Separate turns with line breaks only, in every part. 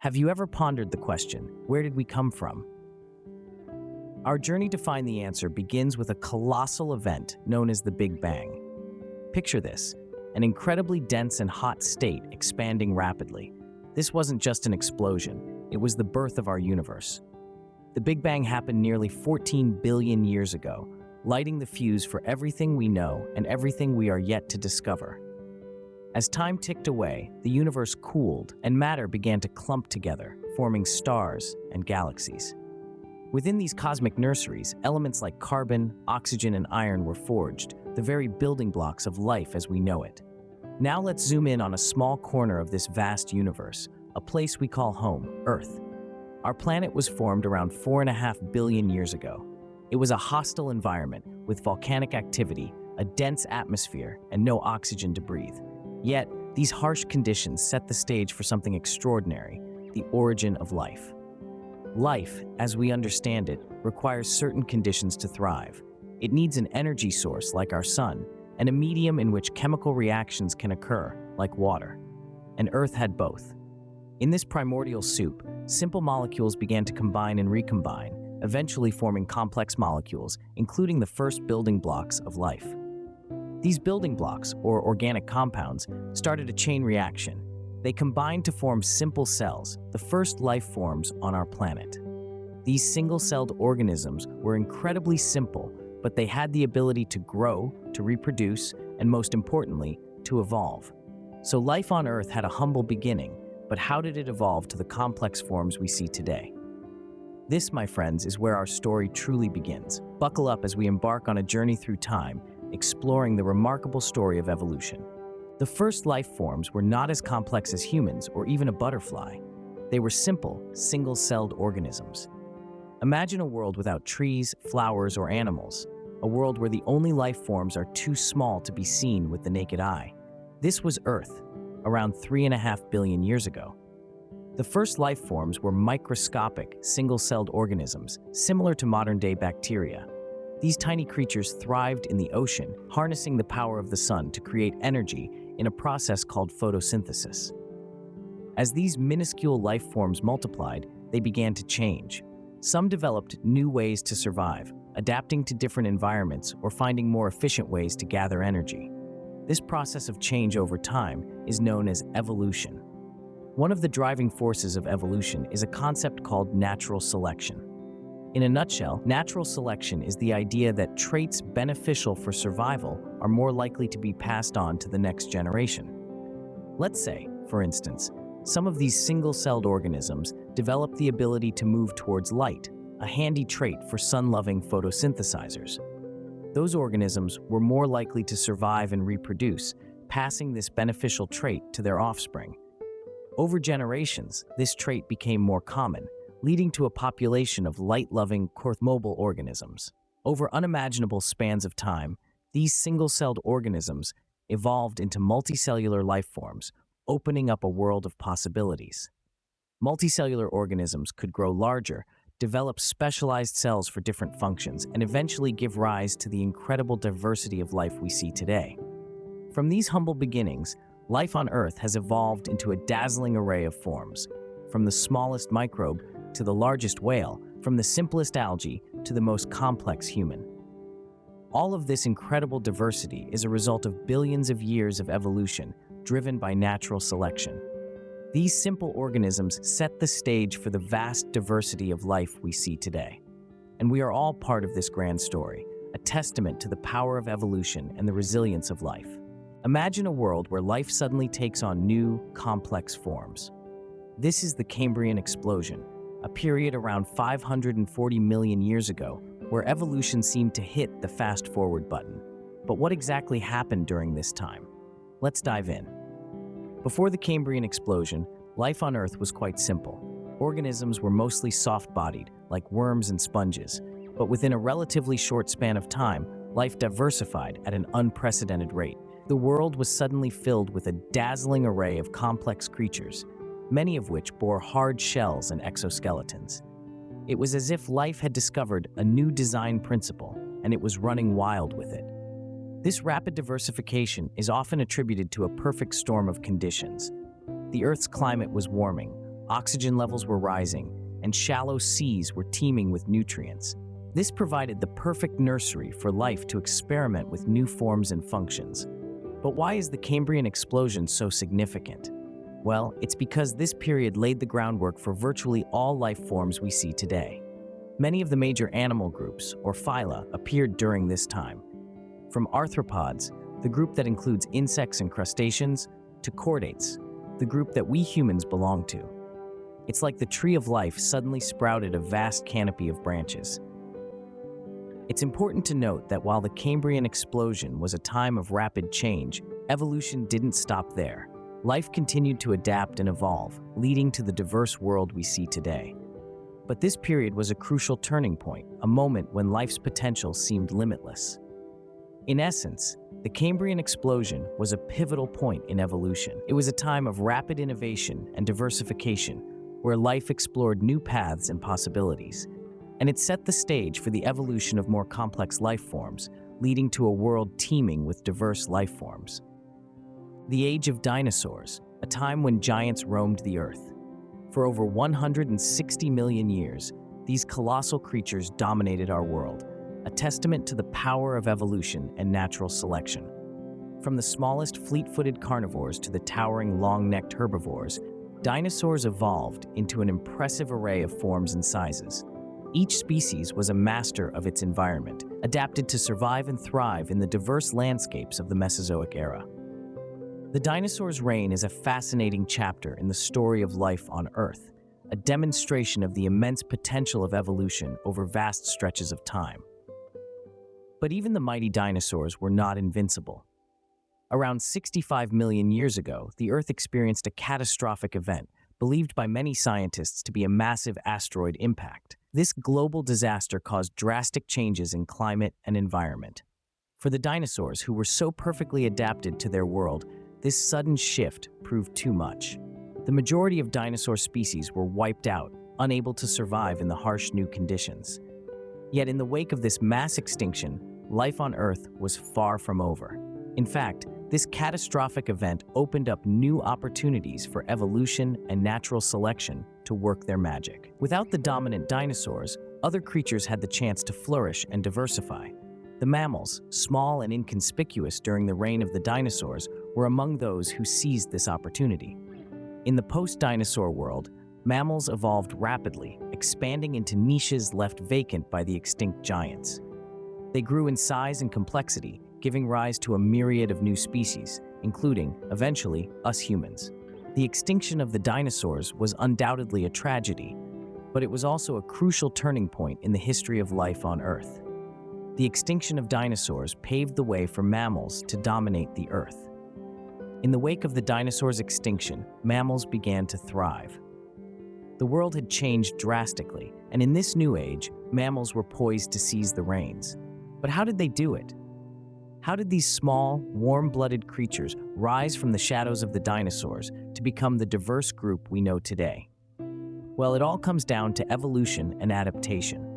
Have you ever pondered the question, where did we come from? Our journey to find the answer begins with a colossal event known as the Big Bang. Picture this, an incredibly dense and hot state expanding rapidly. This wasn't just an explosion, it was the birth of our universe. The Big Bang happened nearly 14 billion years ago, lighting the fuse for everything we know and everything we are yet to discover. As time ticked away, the universe cooled and matter began to clump together, forming stars and galaxies. Within these cosmic nurseries, elements like carbon, oxygen, and iron were forged, the very building blocks of life as we know it. Now let's zoom in on a small corner of this vast universe, a place we call home, Earth. Our planet was formed around 4.5 billion years ago. It was a hostile environment with volcanic activity, a dense atmosphere, and no oxygen to breathe. Yet, these harsh conditions set the stage for something extraordinary, the origin of life. Life, as we understand it, requires certain conditions to thrive. It needs an energy source like our sun, and a medium in which chemical reactions can occur, like water. And Earth had both. In this primordial soup, simple molecules began to combine and recombine, eventually forming complex molecules, including the first building blocks of life. These building blocks, or organic compounds, started a chain reaction. They combined to form simple cells, the first life forms on our planet. These single-celled organisms were incredibly simple, but they had the ability to grow, to reproduce, and most importantly, to evolve. So life on Earth had a humble beginning, but how did it evolve to the complex forms we see today? This, my friends, is where our story truly begins. Buckle up as we embark on a journey through time, exploring the remarkable story of evolution. The first life forms were not as complex as humans or even a butterfly. They were simple, single-celled organisms. Imagine a world without trees, flowers, or animals, a world where the only life forms are too small to be seen with the naked eye. This was Earth, around 3.5 billion years ago. The first life forms were microscopic, single-celled organisms, similar to modern-day bacteria. These tiny creatures thrived in the ocean, harnessing the power of the sun to create energy in a process called photosynthesis. As these minuscule life forms multiplied, they began to change. Some developed new ways to survive, adapting to different environments or finding more efficient ways to gather energy. This process of change over time is known as evolution. One of the driving forces of evolution is a concept called natural selection. In a nutshell, natural selection is the idea that traits beneficial for survival are more likely to be passed on to the next generation. Let's say, for instance, some of these single-celled organisms develop the ability to move towards light, a handy trait for sun-loving photosynthesizers. Those organisms were more likely to survive and reproduce, passing this beneficial trait to their offspring. Over generations, this trait became more common, leading to a population of light-loving, mobile organisms. Over unimaginable spans of time, these single-celled organisms evolved into multicellular life forms, opening up a world of possibilities. Multicellular organisms could grow larger, develop specialized cells for different functions, and eventually give rise to the incredible diversity of life we see today. From these humble beginnings, life on Earth has evolved into a dazzling array of forms, from the smallest microbe to the largest whale, from the simplest algae to the most complex human. All of this incredible diversity is a result of billions of years of evolution driven by natural selection. These simple organisms set the stage for the vast diversity of life we see today. And we are all part of this grand story, a testament to the power of evolution and the resilience of life. Imagine a world where life suddenly takes on new, complex forms. This is the Cambrian explosion, a period around 540 million years ago where evolution seemed to hit the fast-forward button. But what exactly happened during this time? Let's dive in. Before the Cambrian explosion, life on Earth was quite simple. Organisms were mostly soft-bodied, like worms and sponges. But within a relatively short span of time, life diversified at an unprecedented rate. The world was suddenly filled with a dazzling array of complex creatures, many of which bore hard shells and exoskeletons. It was as if life had discovered a new design principle, and it was running wild with it. This rapid diversification is often attributed to a perfect storm of conditions. The Earth's climate was warming, oxygen levels were rising, and shallow seas were teeming with nutrients. This provided the perfect nursery for life to experiment with new forms and functions. But why is the Cambrian explosion so significant? Well, it's because this period laid the groundwork for virtually all life forms we see today. Many of the major animal groups, or phyla, appeared during this time. From arthropods, the group that includes insects and crustaceans, to chordates, the group that we humans belong to. It's like the tree of life suddenly sprouted a vast canopy of branches. It's important to note that while the Cambrian explosion was a time of rapid change, evolution didn't stop there. Life continued to adapt and evolve, leading to the diverse world we see today. But this period was a crucial turning point, a moment when life's potential seemed limitless. In essence, the Cambrian explosion was a pivotal point in evolution. It was a time of rapid innovation and diversification, where life explored new paths and possibilities. And it set the stage for the evolution of more complex life forms, leading to a world teeming with diverse life forms. The Age of Dinosaurs, a time when giants roamed the earth. For over 160 million years, these colossal creatures dominated our world, a testament to the power of evolution and natural selection. From the smallest fleet-footed carnivores to the towering long-necked herbivores, dinosaurs evolved into an impressive array of forms and sizes. Each species was a master of its environment, adapted to survive and thrive in the diverse landscapes of the Mesozoic era. The dinosaurs' reign is a fascinating chapter in the story of life on Earth, a demonstration of the immense potential of evolution over vast stretches of time. But even the mighty dinosaurs were not invincible. Around 65 million years ago, the Earth experienced a catastrophic event, believed by many scientists to be a massive asteroid impact. This global disaster caused drastic changes in climate and environment. For the dinosaurs, who were so perfectly adapted to their world, this sudden shift proved too much. The majority of dinosaur species were wiped out, unable to survive in the harsh new conditions. Yet in the wake of this mass extinction, life on Earth was far from over. In fact, this catastrophic event opened up new opportunities for evolution and natural selection to work their magic. Without the dominant dinosaurs, other creatures had the chance to flourish and diversify. The mammals, small and inconspicuous during the reign of the dinosaurs, were among those who seized this opportunity. In the post-dinosaur world, mammals evolved rapidly, expanding into niches left vacant by the extinct giants. They grew in size and complexity, giving rise to a myriad of new species, including, eventually, us humans. The extinction of the dinosaurs was undoubtedly a tragedy, but it was also a crucial turning point in the history of life on Earth. The extinction of dinosaurs paved the way for mammals to dominate the Earth. In the wake of the dinosaurs' extinction, mammals began to thrive. The world had changed drastically, and in this new age, mammals were poised to seize the reins. But how did they do it? How did these small, warm-blooded creatures rise from the shadows of the dinosaurs to become the diverse group we know today? Well, it all comes down to evolution and adaptation.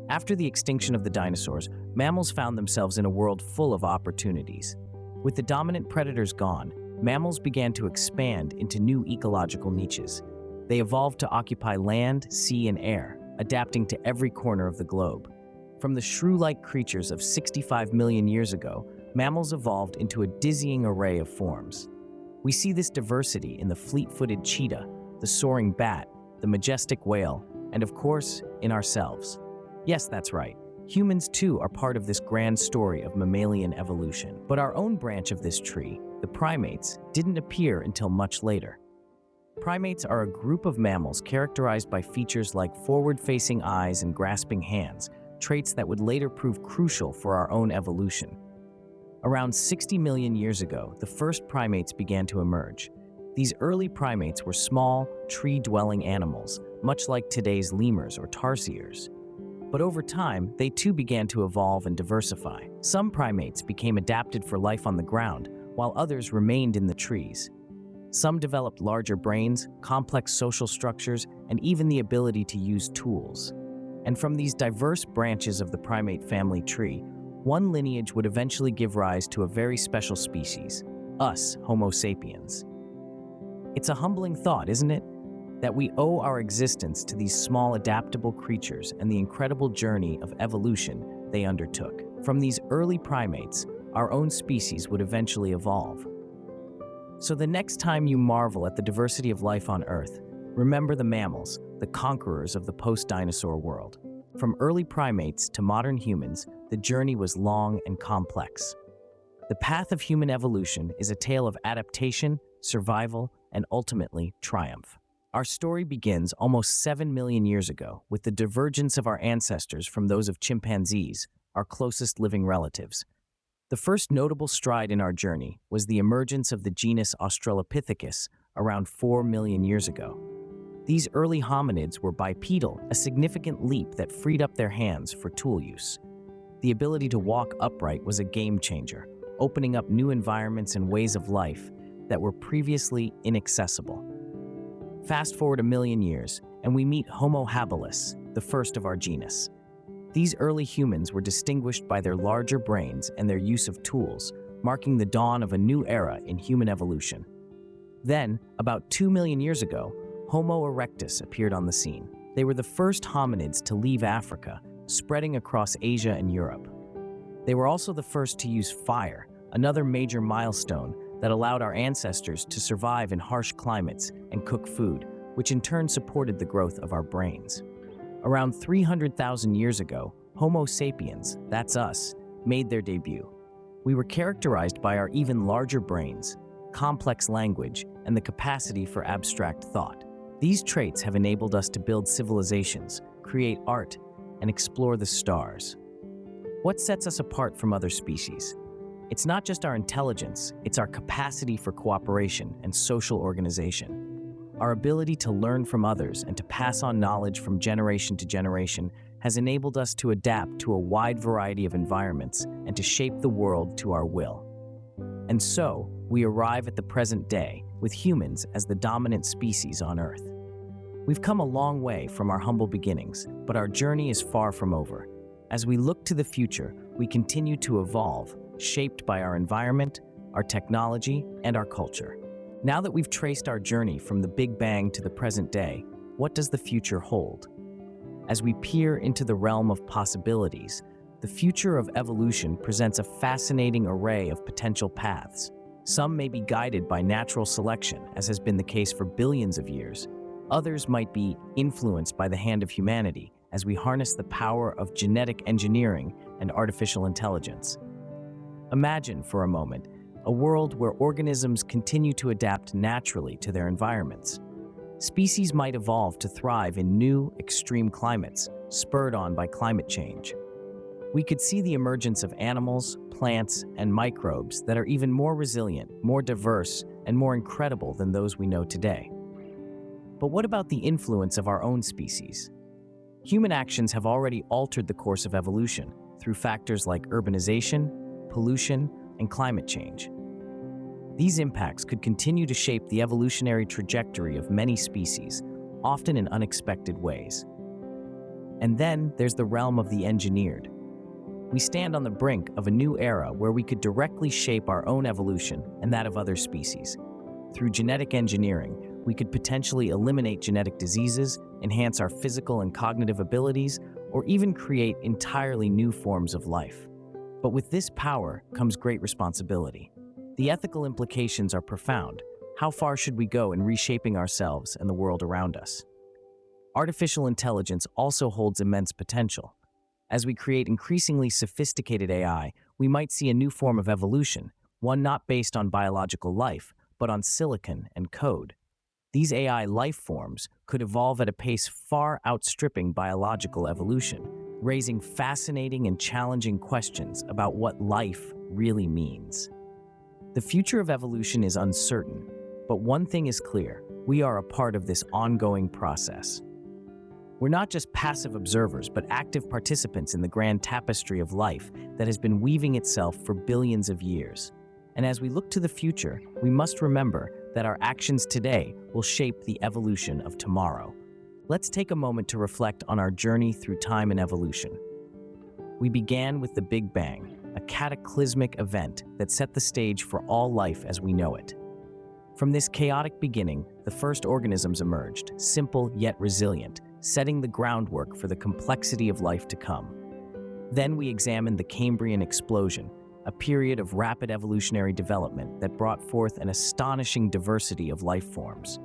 After the extinction of the dinosaurs, mammals found themselves in a world full of opportunities. With the dominant predators gone, mammals began to expand into new ecological niches. They evolved to occupy land, sea, and air, adapting to every corner of the globe. From the shrew-like creatures of 65 million years ago, mammals evolved into a dizzying array of forms. We see this diversity in the fleet-footed cheetah, the soaring bat, the majestic whale, and of course, in ourselves. Yes, that's right. Humans too are part of this grand story of mammalian evolution. But our own branch of this tree, the primates, didn't appear until much later. Primates are a group of mammals characterized by features like forward-facing eyes and grasping hands, traits that would later prove crucial for our own evolution. Around 60 million years ago, the first primates began to emerge. These early primates were small, tree-dwelling animals, much like today's lemurs or tarsiers. But over time, they too began to evolve and diversify. Some primates became adapted for life on the ground, while others remained in the trees. Some developed larger brains, complex social structures, and even the ability to use tools. And from these diverse branches of the primate family tree, one lineage would eventually give rise to a very special species, us, Homo sapiens. It's a humbling thought, isn't it? that we owe our existence to these small adaptable creatures and the incredible journey of evolution they undertook. From these early primates, our own species would eventually evolve. So the next time you marvel at the diversity of life on Earth, remember the mammals, the conquerors of the post-dinosaur world. From early primates to modern humans, the journey was long and complex. The path of human evolution is a tale of adaptation, survival, and ultimately triumph. Our story begins almost 7 million years ago with the divergence of our ancestors from those of chimpanzees, our closest living relatives. The first notable stride in our journey was the emergence of the genus Australopithecus around 4 million years ago. These early hominids were bipedal, a significant leap that freed up their hands for tool use. The ability to walk upright was a game changer, opening up new environments and ways of life that were previously inaccessible. Fast forward a million years, and we meet Homo habilis, the first of our genus. These early humans were distinguished by their larger brains and their use of tools, marking the dawn of a new era in human evolution. Then, about 2 million years ago, Homo erectus appeared on the scene. They were the first hominids to leave Africa, spreading across Asia and Europe. They were also the first to use fire, another major milestone that allowed our ancestors to survive in harsh climates and cook food, which in turn supported the growth of our brains. Around 300,000 years ago, Homo sapiens, that's us, made their debut. We were characterized by our even larger brains, complex language, and the capacity for abstract thought. These traits have enabled us to build civilizations, create art, and explore the stars. What sets us apart from other species? It's not just our intelligence, it's our capacity for cooperation and social organization. Our ability to learn from others and to pass on knowledge from generation to generation has enabled us to adapt to a wide variety of environments and to shape the world to our will. And so, we arrive at the present day, with humans as the dominant species on Earth. We've come a long way from our humble beginnings, but our journey is far from over. As we look to the future, we continue to evolve, shaped by our environment, our technology, and our culture. Now that we've traced our journey from the Big Bang to the present day, what does the future hold? As we peer into the realm of possibilities, the future of evolution presents a fascinating array of potential paths. Some may be guided by natural selection, as has been the case for billions of years. Others might be influenced by the hand of humanity, as we harness the power of genetic engineering and artificial intelligence. Imagine, for a moment, a world where organisms continue to adapt naturally to their environments. Species might evolve to thrive in new, extreme climates, spurred on by climate change. We could see the emergence of animals, plants, and microbes that are even more resilient, more diverse, and more incredible than those we know today. But what about the influence of our own species? Human actions have already altered the course of evolution through factors like urbanization, pollution, and climate change. These impacts could continue to shape the evolutionary trajectory of many species, often in unexpected ways. And then there's the realm of the engineered. We stand on the brink of a new era where we could directly shape our own evolution and that of other species. Through genetic engineering, we could potentially eliminate genetic diseases, enhance our physical and cognitive abilities, or even create entirely new forms of life. But with this power comes great responsibility. The ethical implications are profound. How far should we go in reshaping ourselves and the world around us? Artificial intelligence also holds immense potential. As we create increasingly sophisticated AI, we might see a new form of evolution, one not based on biological life, but on silicon and code. These AI life forms could evolve at a pace far outstripping biological evolution, raising fascinating and challenging questions about what life really means. The future of evolution is uncertain, but one thing is clear: we are a part of this ongoing process. We're not just passive observers, but active participants in the grand tapestry of life that has been weaving itself for billions of years. And as we look to the future, we must remember that our actions today will shape the evolution of tomorrow. Let's take a moment to reflect on our journey through time and evolution. We began with the Big Bang, a cataclysmic event that set the stage for all life as we know it. From this chaotic beginning, the first organisms emerged, simple yet resilient, setting the groundwork for the complexity of life to come. Then we examined the Cambrian explosion, a period of rapid evolutionary development that brought forth an astonishing diversity of life forms.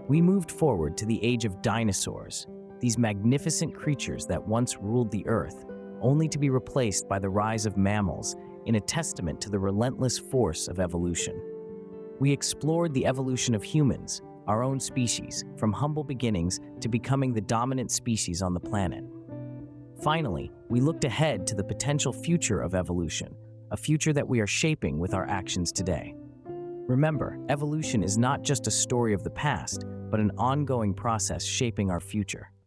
We moved forward to the age of dinosaurs, these magnificent creatures that once ruled the Earth, only to be replaced by the rise of mammals in a testament to the relentless force of evolution. We explored the evolution of humans, our own species, from humble beginnings to becoming the dominant species on the planet. Finally, we looked ahead to the potential future of evolution, a future that we are shaping with our actions today. Remember, evolution is not just a story of the past, but an ongoing process shaping our future.